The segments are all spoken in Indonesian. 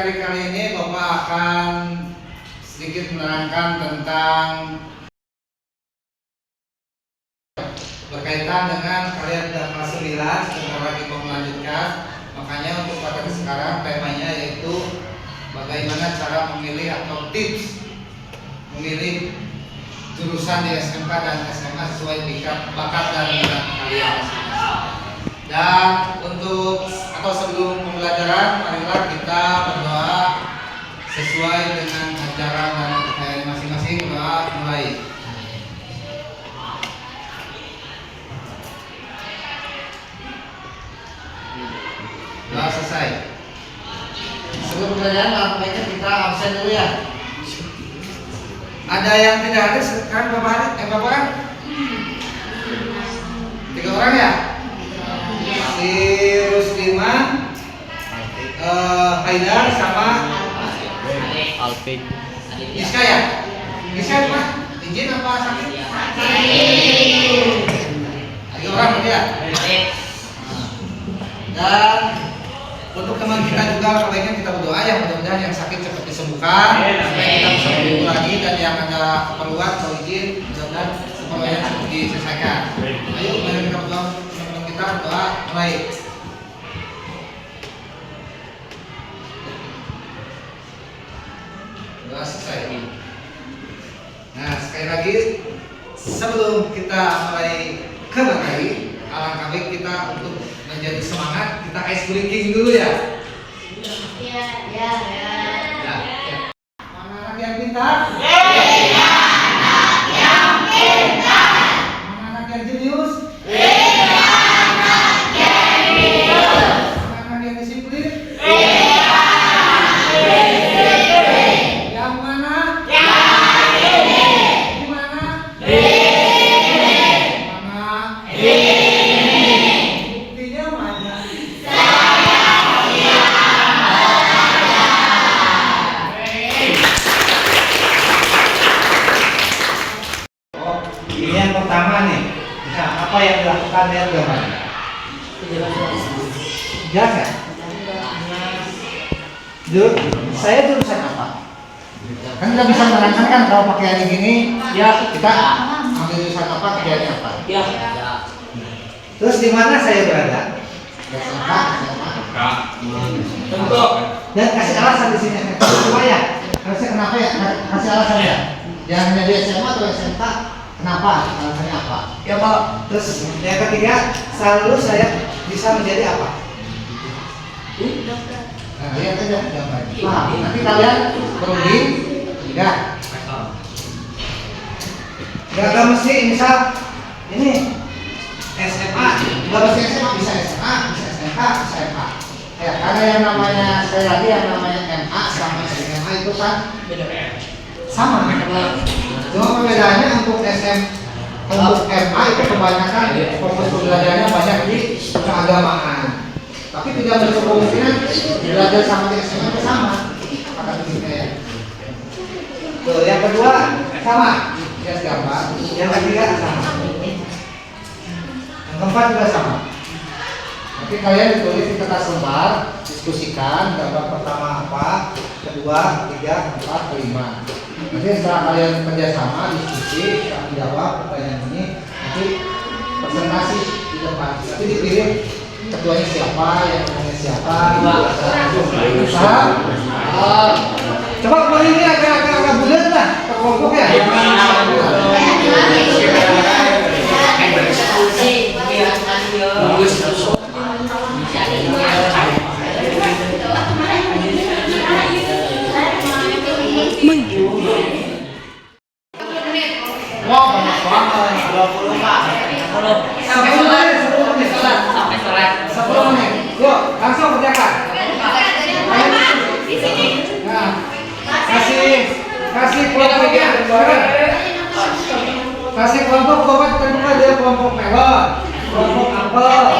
materi kali ini Bapak akan sedikit menerangkan tentang berkaitan dengan kalian sudah kelas 9, sebentar lagi mau melanjutkan. Makanya untuk pada sekarang temanya yaitu bagaimana cara memilih atau tips memilih jurusan di SMK dan SMA sesuai bakat dan minat kalian masing-masing. Dan untuk atau sebelum pembelajaran, marilah kita berdoa sesuai dengan ajaran dan kepercayaan masing-masing. Doa mulai. Doa selesai. Sebelum pembelajaran, baiknya kita absen dulu ya. Ada yang tidak hadir sekarang Bapak kan? 3 orang ya? Si Rusliman, Haidar sama Alfik. Iska ya? Iska apa? Izin apa sakit? 3 orang berarti ya? Dan untuk teman kita juga baiknya kita berdoa ya, mudah-mudahan yang sakit cepat disembuhkan supaya kita bisa berkumpul lagi, dan yang ada keperluan atau izin mudah-mudahan semuanya cepat diselesaikan. Ayo mari kita berdoa, teman-teman kita berdoa mulai. Doa selesai. Nah sekali lagi sebelum kita mulai ke materi, alangkah baik kita untuk menjadi semangat, kita ice breaking dulu ya. Ya. Mana anak yang pintar? Mana anak yang jenius? Mana anak yang disiplin? Yang mana? Di mana? Buktinya mana? Ini yang pertama nih. Nah, apa yang dilakukan dengan gambar? Jelas ya? Saya jurusan apa? Kan kita bisa menerangkan kan kalau pakaiannya gini, ya kita ambil jurusan apa, kerjanya apa? Ya. Terus di mana saya berada? SMK, SMA. Tentu. Dan kasih alasan di sini. Coba ya. Harusnya kenapa ya? Kasih alasan ya. Jangan jadi SMA atau SMK. Kenapa? Alasannya apa? Ya Pak. Terus yang ketiga, selalu saya bisa menjadi apa? Nah, lihat aja jawabannya. Nah, nanti kalian berunding, ya. Gak mesti misal ini SMA, nggak mesti SMA, bisa SMA, bisa SMK, bisa MA. Ya, karena yang namanya sekali lagi yang namanya MA sama SMA itu kan sama. Cuma perbedaannya untuk untuk MA itu kebanyakan fokus pembelajarannya banyak di keagamaan. Tapi tidak menutup kemungkinan belajar sama di SMA itu sama. Apakah begitu ya? Tuh, yang kedua sama, ya gambar. Yang ketiga sama. Yang keempat juga sama. Nanti kalian ditulis di kertas lembar, diskusikan gambar pertama apa, kedua, ketiga, keempat, kelima. Nanti setelah kalian kerjasama, diskusi, kami jawab pertanyaan ini, nanti presentasi di depan. Nanti dipilih ketuanya siapa, yang ngomongnya siapa. Coba kemarin ini agak bulat lah, terkelompok ya. Wah, banyak banget. 20 Pak. 10 menit. Sampai sore. 10 menit. Yuk, langsung kerjakan. Nah, kasih kelompoknya. Kasih kelompok Bapak tentukan dia kelompok melon, kelompok apel.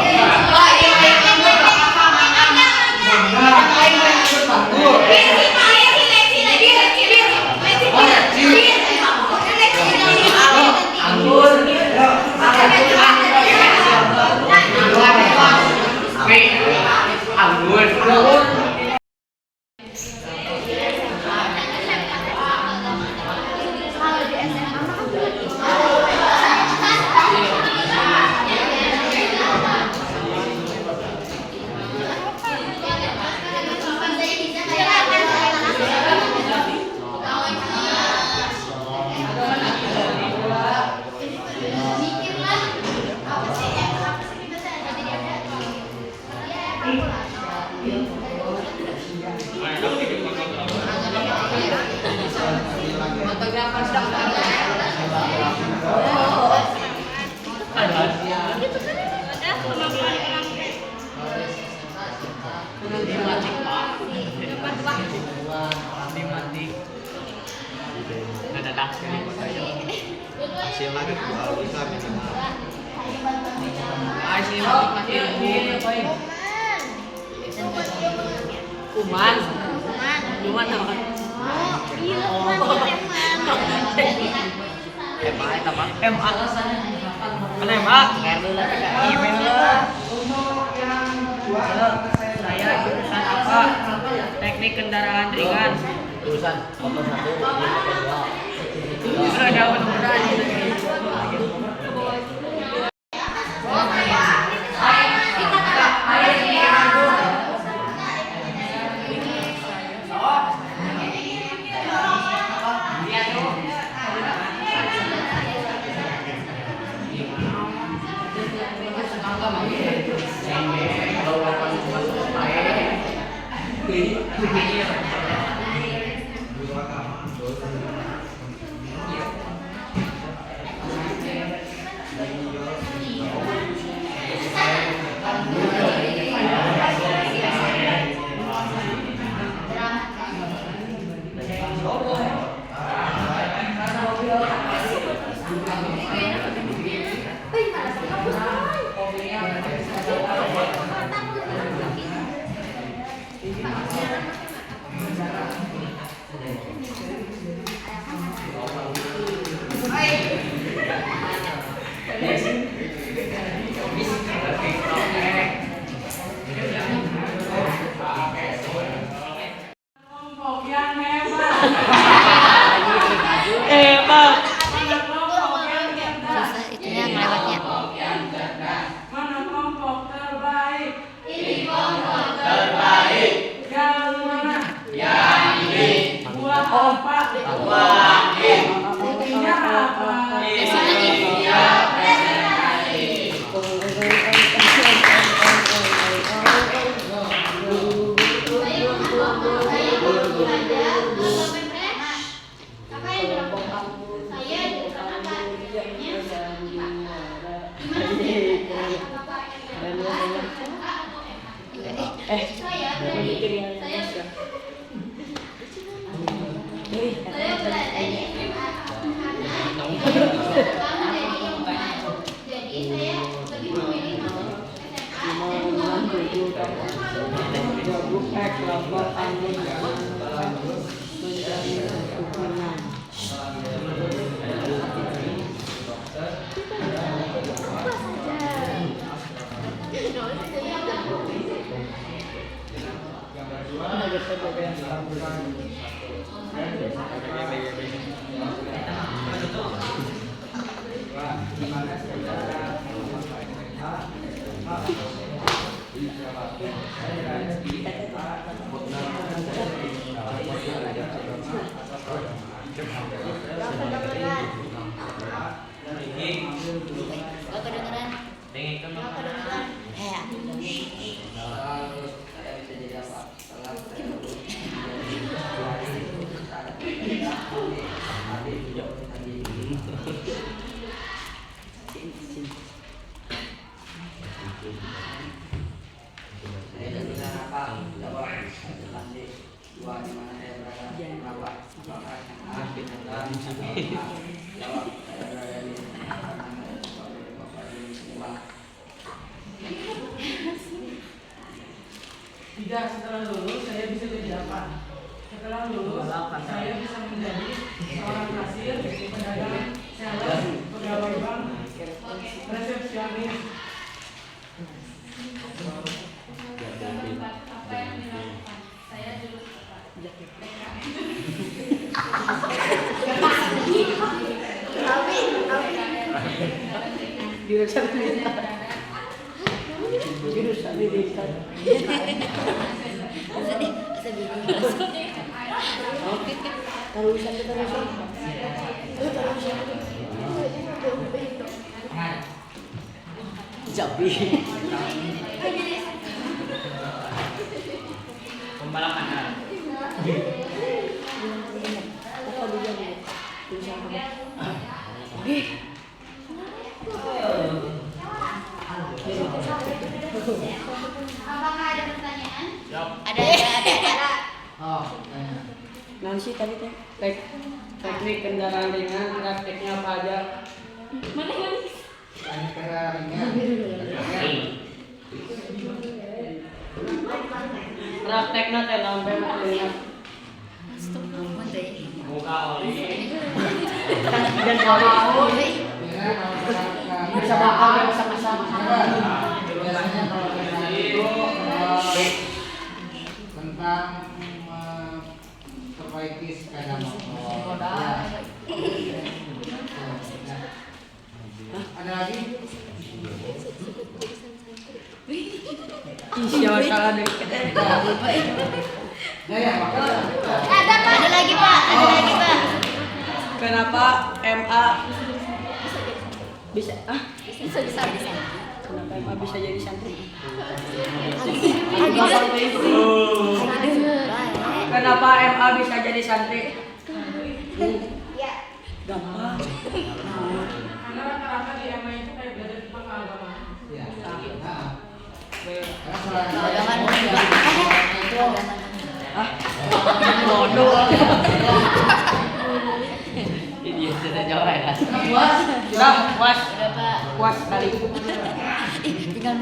Mantap sekali Pak Tayo. Hasil lagi 2 bisa minimal. Hasil nikmati kuman apa? MA kenapa? Email lah. Untuk yang kedua, Saya jurusan apa? Teknik kendaraan ringan. Jurusan nomor 1 Sudah ada mudah-mudahan. Susah itunya ngelewatnya. Mana kelompok terbaik? Ini kelompok terbaik. Yang mana? Yang ini. Buat apa? Buat ini. Buktinya apa? Buktinya presentasi. Gak kedengeran. Ya. Tidak, setelah lulus saya bisa jadi apa? Setelah lulus saya bisa menjadi seorang kasir, pedagang, sales, pegawai bank, resepsionis. Apa yang dilakukan? Saya jurusan Apakah ada pertanyaan? Ada. Oh, tanya. Nanti tadi teh teknik kendaraan ringan, prakteknya apa aja? Tanya kendaraan ringan. Prakteknya teh sampai ringan. Muka oli. Dan kalau Bisa bakal sama-sama. Biasanya kalau kendaraan itu tentang memperbaiki sepeda motor. Ya. Ada lagi? siapa salah dari Ya, makanya. Ada lagi Pak, ada lagi Pak. Kenapa MA bisa Bisa bisa bisa. kenapa MA bisa jadi santri? Kenapa MA bisa jadi santri? Gampang. Karena rata-rata di MA itu kayak belajar tentang agama. Ya. Nah. Bodoh. Ini sudah jauh ya. Sudah puas. Udah Pak. Puas kali. Tinggal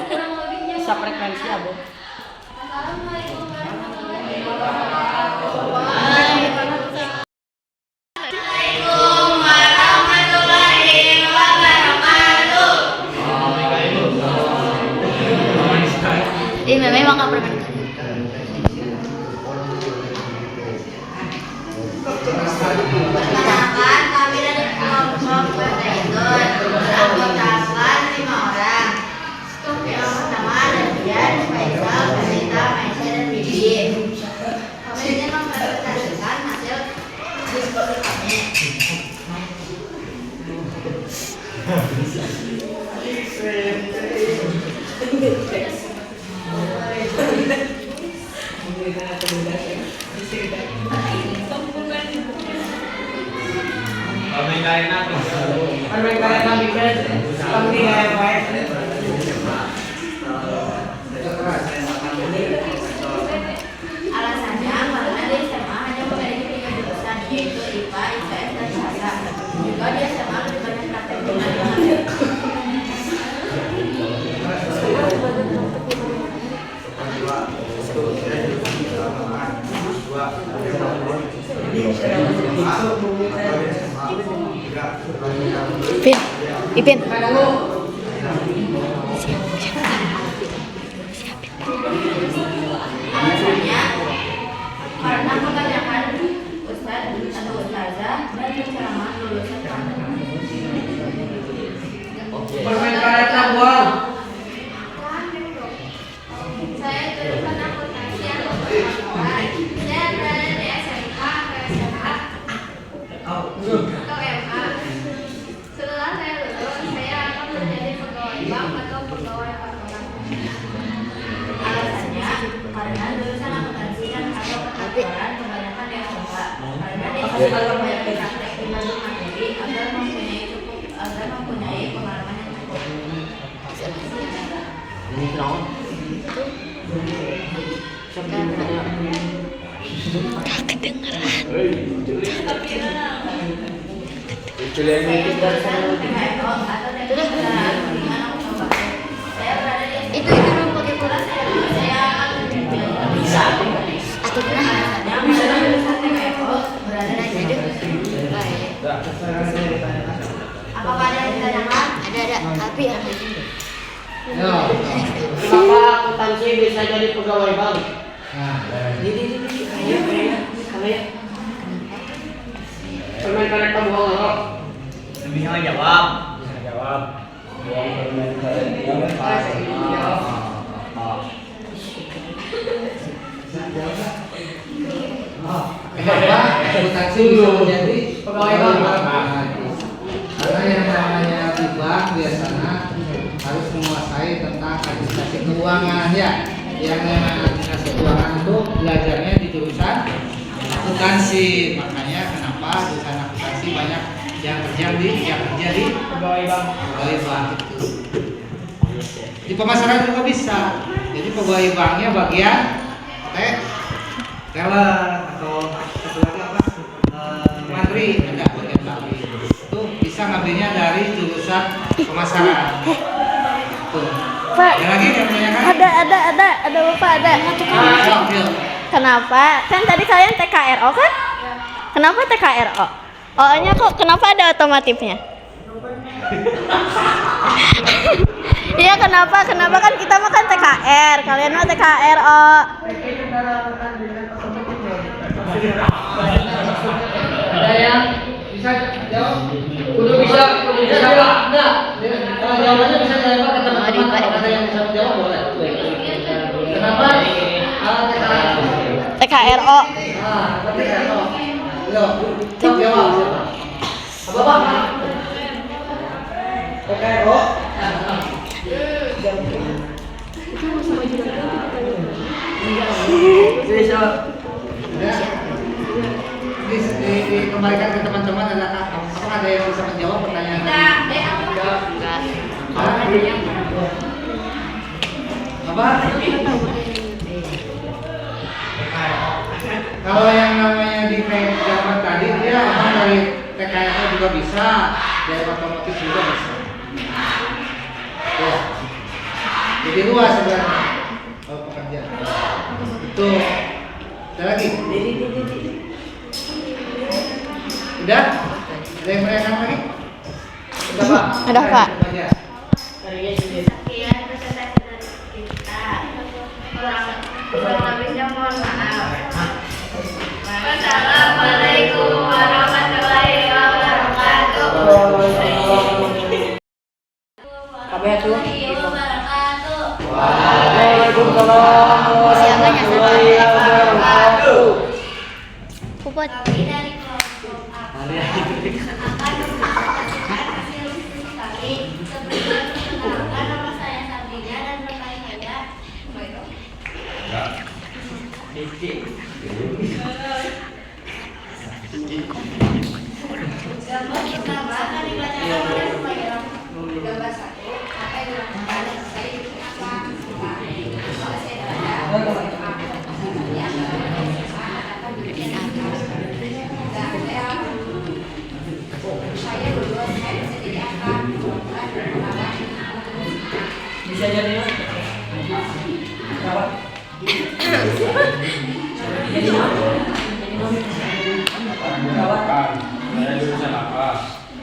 Kurang lebihnya. Bisa frekuensi abu. Assalamualaikum warahmatullahi wabarakatuh. Ini memang makan permen. Perkenalkan, kami dari kelompok Berdaitun beranggotakan 5 orang. Yang pertama ada Dian, Faisal, Kalita, Maisha, dan Bibi. Kami ingin mempresentasikan hasil diskusi kami. Permen karet nanti. Permen karet kami kan kami baik. Alasannya karena di SMA hanya memiliki 3 jurusan, yaitu IPA, IPS, dan Sastra. Juga di SMA lebih banyak praktek dibanding Ipin. Alasannya karena kebanyakan ustadz atau ustazah dan penceramah lulusan Permen karetnya buang. Saya jurusan akuntansi yang berpengalaman. Saya berada di SMK ke SMA atau MA. Setelah saya lulus, saya akan menjadi pegawai bank atau pegawai kantoran. Alasannya karena lulusan akuntansi dan atau perkantoran kebanyakan di SMK. Karena di SMK banyak praktek di berbagai materi agar mempunyai pengalaman yang cukup. Ini kenapa? Itu dulu pakai bola Saya akan Bisa. atau pernah berada di baik. Apakah ada yang ditanyakan? Ada tapi ada. Yo. Kenapa akuntansi bisa jadi pegawai bank? Nah, Kalian. Permen karet kamu buang. Bisa jawab. Buang permen karet yang pas. kenapa akuntansi bisa menjadi Pegawai bank. Karena yang namanya di bank biasanya harus menguasai tentang administrasi keuangan ya. Yang namanya administrasi keuangan itu belajarnya di jurusan akuntansi. Makanya kenapa jurusan akuntansi banyak yang kerja di Pegawai bank. pegawai bank itu. Di pemasaran juga bisa. Jadi pegawai banknya bagian teller atau satu lagi apa? Mantri ada bagian mantri. Itu bisa ngambilnya dari jurusan pemasaran. Tuh. Pak, Ada lagi yang menanyakan? ada Bapak ada. Yuk. Kenapa? Kan tadi kalian TKRO kan? Kenapa TKRO? O-nya kok kenapa ada otomotifnya? Iya kenapa? Kenapa kan kita makan TKR, kalian mah TKRO. Ada yang bisa jawab? Kudu bisa Pak. Enggak. Kalau jawabannya bisa jawab ke teman-teman. Kalau ada yang bisa menjawab boleh. Kenapa? TKRO. TKRO. Kenapa TKRO? Yuk, jawab siapa? Bapak. TKRO. Ya. Dikembalikan ke teman-teman, apakah ada yang bisa menjawab pertanyaan tadi? Apa? Kalau yang namanya di jawaban tadi dia emang dari TKR juga bisa, dari otomotif juga bisa. Ya. Jadi luas sebenarnya. Oh, pekerja. Itu. Ada lagi? Udah? Ada yang menanyakan lagi? Udah, Pak. Ada, Pak. Aja. Sekian presentasi dari kita. Kurang lebihnya mohon maaf. Wassalamualaikum warahmatullahi wabarakatuh. Waalaikumsalam warahmatullahi wabarakatuh. Puput. Dari kelompok A akan mempresentasikan hasil diskusi kami. Sebelumnya perkenalkan nama saya Sabrina dan rekan saya gambar pertama akan dibacakan oleh pembayaran gambar 1 apa yang dilakukan saya itu apa saya lulus saya bisa jadi apa Bisa jadi apa? Saya jurusan apa?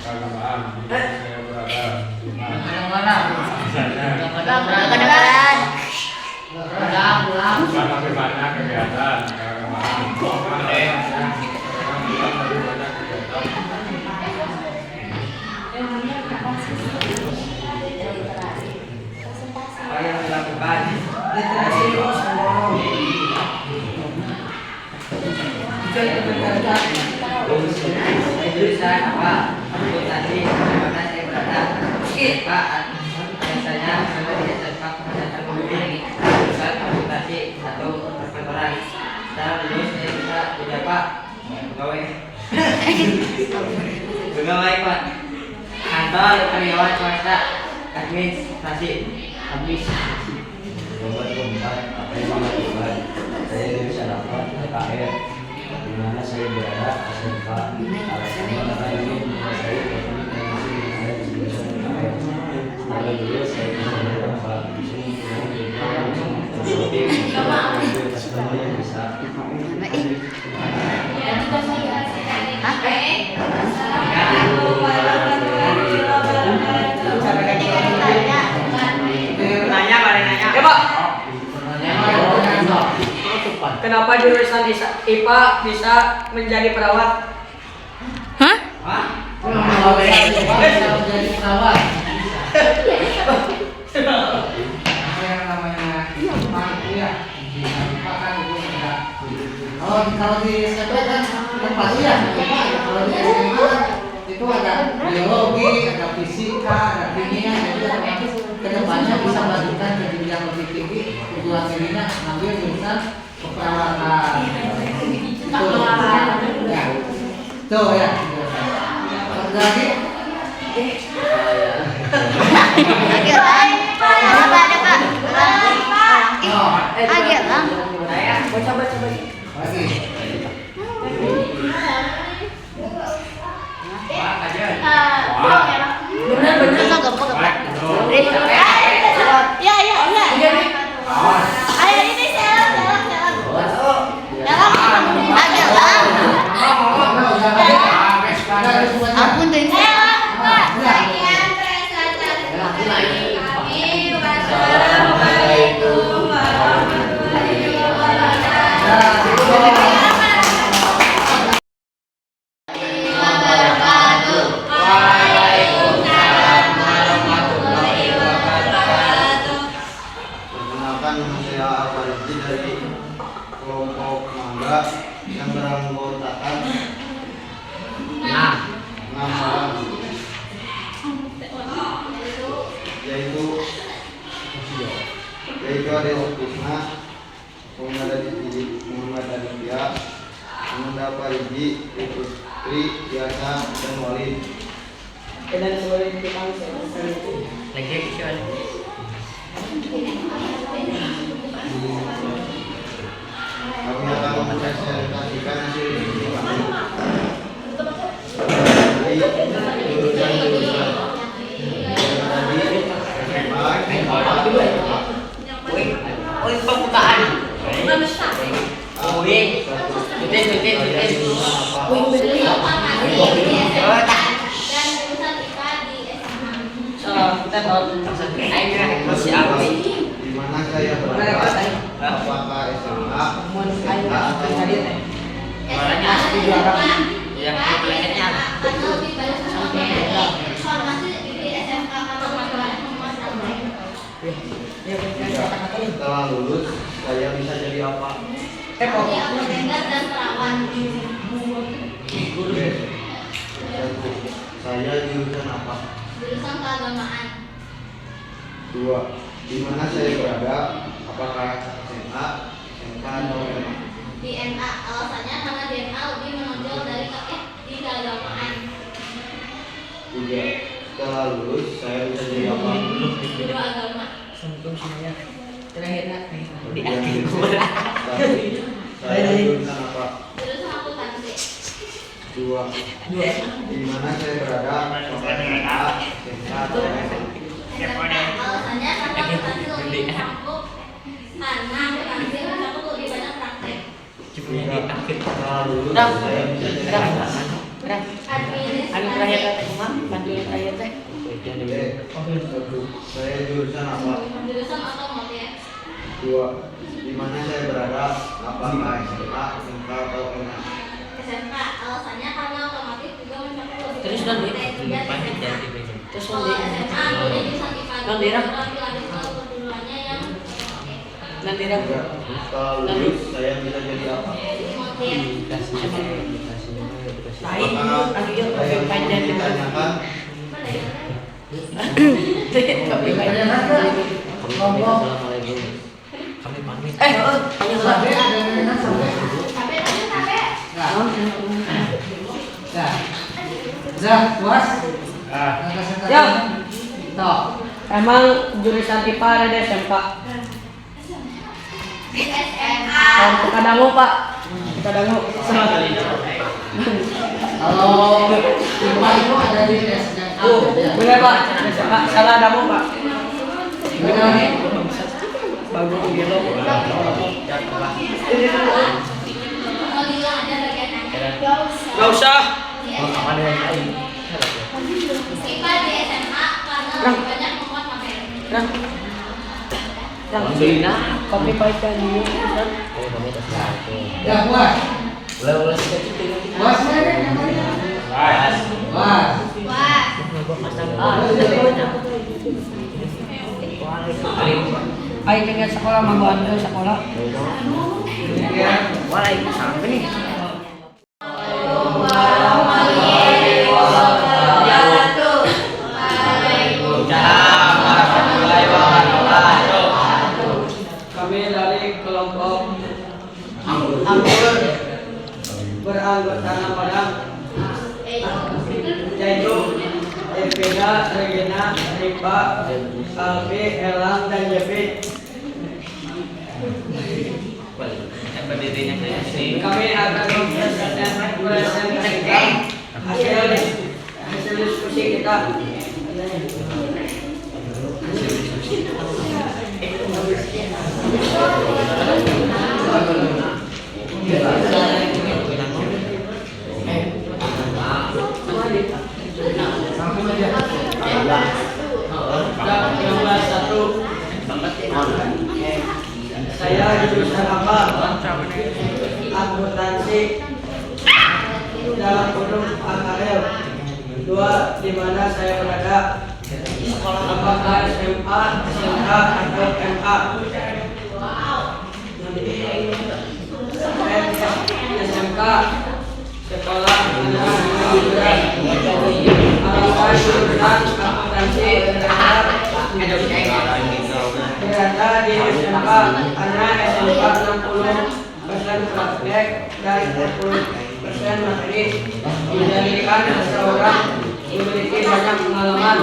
Keagamaan. Saya berada di mana? Misalnya. Kedengaran. Bukan tapi banyak kegiatan keagamaan. Lebih banyak kegiatan. Apa yang dilakukan? Literasi jurusan apa? Akuntansi. Dimana saya berada? Pak, biasanya saya tidak terpak menggunakan mobil. Jurusan akuntansi atau perkantoran. Setelah lulus saya bisa jadi apa? Pegawai. Pegawai Pak. Kantor karyawan swasta. Administrasi. Habis. Nomor keempat, apa yang dilakukan? Saya jurusan apa? TKR. Di mana saya berada? SMK. Alasannya karena ingin menguasai teknik dan mesin yang ada di jurusan TKR. Setelah lulus saya bisa berapa? Mesin yang otomotif, customer yang bisa. Assalamualaikum warahmatullahi wabarakatuh. Nanya, Pak, nanya. Ya, Pak. Kenapa jurusan IPA bisa menjadi perawat? Hah? Kalau bisa menjadi perawat. Yang namanya ya. Kalau di SMP kan pasti ya. Kalau di SMA itu ada biologi, ada fisika, ada kimia, jadi otomatis kedepannya bisa melanjutkan ke jenjang lebih tinggi. Tujuan dirinya ngambil jurusan keperawatan. Ya. Tuh ya. Ada lagi? Kenapa ada Lagi. Bener-bener gampang. Ya. Ayo ini jalan. Ampun deh. Sekian presentasi kami. Wassalamualaikum warahmatullahi wabarakatuh. Waalaikumsalam warahmatullahi wabarakatuh. Perkenalkan, nama saya Al-Fariji dari kelompok mangga yang beranggotakan 6 orang, yaitu Adil Kusna, Muhammad Aditya, Muhammad Fariji, Putri Biasa, dan Walid. Dan sebagai kita Kami akan mempresentasikan hasil diskusi kami dari jurusan Pembukaan. Dan jurusan IPA di SMA. di mana saya berada, apakah SMA, SMK, atau Karena lebih banyak informasi di SMK karena masalahnya setelah lulus saya bisa jadi apa? Jadi apoteker dan perawat. Satu, saya jurusan apa? Jurusan keagamaan. 2, di mana saya berada, apakah SMA, SMK, atau SMA? Di MA, alasannya karena di MA lebih menonjol dari di keagamaan. 3, setelah lulus saya bisa jadi apa? Guru agama. Saya jurusan apa? Jurusan akuntansi. 2, di mana saya berada, apakah SMA, SMK, atau SMA? Alasannya karena akuntansi lebih campur karena akuntansi mencakup lebih banyak praktek. 3, setelah lulus saya bisa jadi apa? Saya jurusan apa? Jurusan otomotif. 2, di mana saya berada, apakah SMA, SMK, atau SMA? SMK, alasannya karena otomotif juga mencakup lebih Terus banyak nanti praktek dan terus kalau SMA ambilnya jurusan IPA Nanti, dulu, Ram. tapi lanjut ke kedudukannya yang otomotif. nanti 3, setelah lulus saya bisa jadi apa? Otomotif. Apakah saya mau ditanyakan? Puas? Ya. Emang jurusan IPA ada di SMK? Di SMA. Kadangu Pak. Kadangu. Kalau IPA itu ada di SMK. Bener Pak. SMK. Salah kamu Pak. Benar nih. Bagus gitu. Mau bilang ada bagian Gak usah. IPA di SMA karena lebih banyak memuat materi. Kopi pahit kan dulu. Ya puas. Puas mana yang tadi? Puas. Ayo tinggal sekolah mau bantu sekolah. Ya. Waalaikumsalam ini. Kami dari kelompok Anggur beranggota Padang, yaitu Evida, Regina, Ripa, Alfi, Elang, dan Jepi. Berdirinya Kami akan mempresentasikan hasil diskusi kita. Gambar satu. Saya jurusan apa? Akuntansi dalam kurung AKL. 2. Di mana saya berada? Apakah SMA, SMK, atau MA? SMK sekolah menengah kejuruan. Apakah jurusan akuntansi berada di SMK karena SMK 60% praktek dan 40% materi menjadikan seseorang memiliki banyak pengalaman.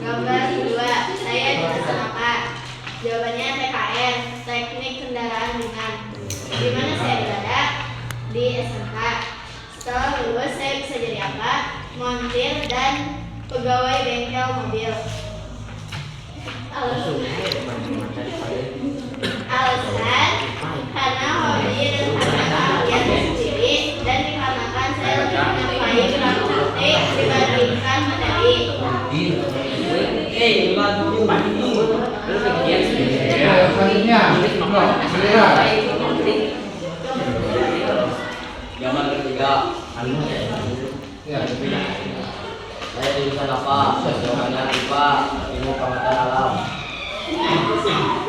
Gambar kedua, saya jurusan apa? Jawabannya TKR, Teknik Kendaraan Ringan. Di mana saya berada? Di SMK. Setelah lulus saya bisa jadi apa? Montir dan pegawai bengkel mobil. Alasan karena hobi dan karena keahlian sendiri dan dikarenakan saya lebih menyukai gerak cantik dibandingkan materi. Gambar ketiga. Saya jurusan apa? Jawabannya IPA, Ilmu Pengetahuan Alam.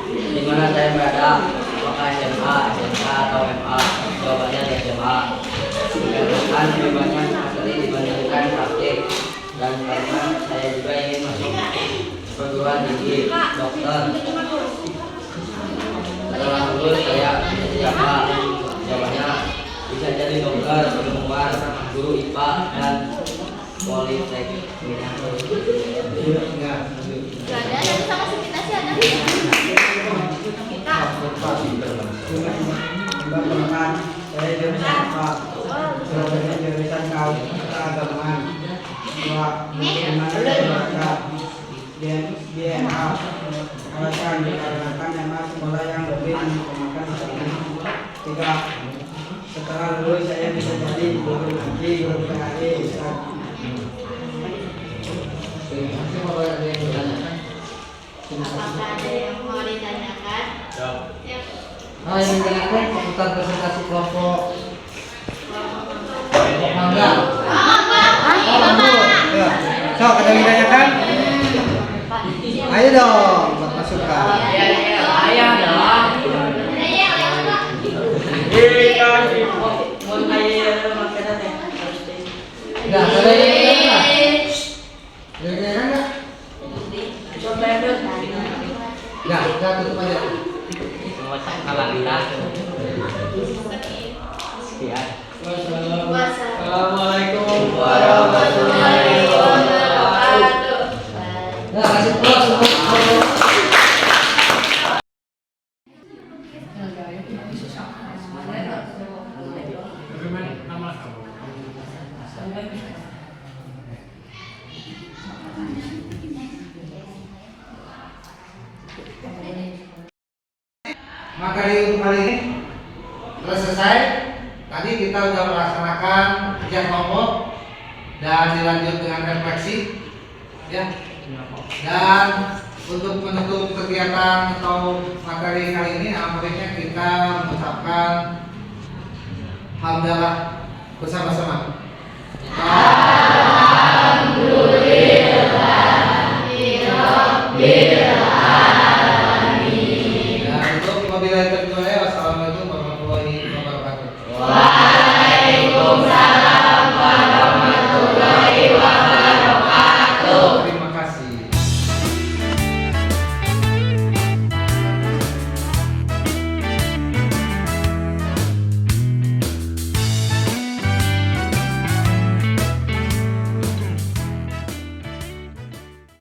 Di mana saya berada? Apakah SMA, SMK, atau MA? Jawabannya di SMA. Dikarenakan lebih banyak materi dibandingkan praktik, dan karena saya juga ingin masuk perguruan tinggi dokter. Setelah lulus saya jadi apa? Jawabannya bisa jadi dokter, ilmuwan, guru IPA, dan politeknik. Gak ada, nanti sama si kita sih ada. Kita. Perkenalkan, saya jurusan apa? Jawabannya jurusan keagamaan. 2. Di mana saya berada? Di MA. Alasan dikarenakan MA sekolah yang lebih mengutamakan agama. 3. Setelah lulus saya bisa jadi guru ngaji, guru PAE, Ustaz. Apakah ada yang mau ditanyakan? Ya. Yang ditanyakan seputar presentasi kelompok mangga. Ya. So, ada yang ditanyakan? Ayo dong, buat masukan. Ayah dong. Enggak, ada yang ditanyakan? Ada yang ditanyakan enggak? Enggak, tutup aja. Assalamualaikum warahmatullahi wabarakatuh. Nah, kasih plus untuk maka untuk kali ini telah selesai. Tadi kita sudah melaksanakan kerja kelompok dan dilanjut dengan refleksi, ya. Dan untuk menutup kegiatan atau materi kali ini, alhamdulillah kita mengucapkan hamdalah bersama-sama. Alhamdulillah.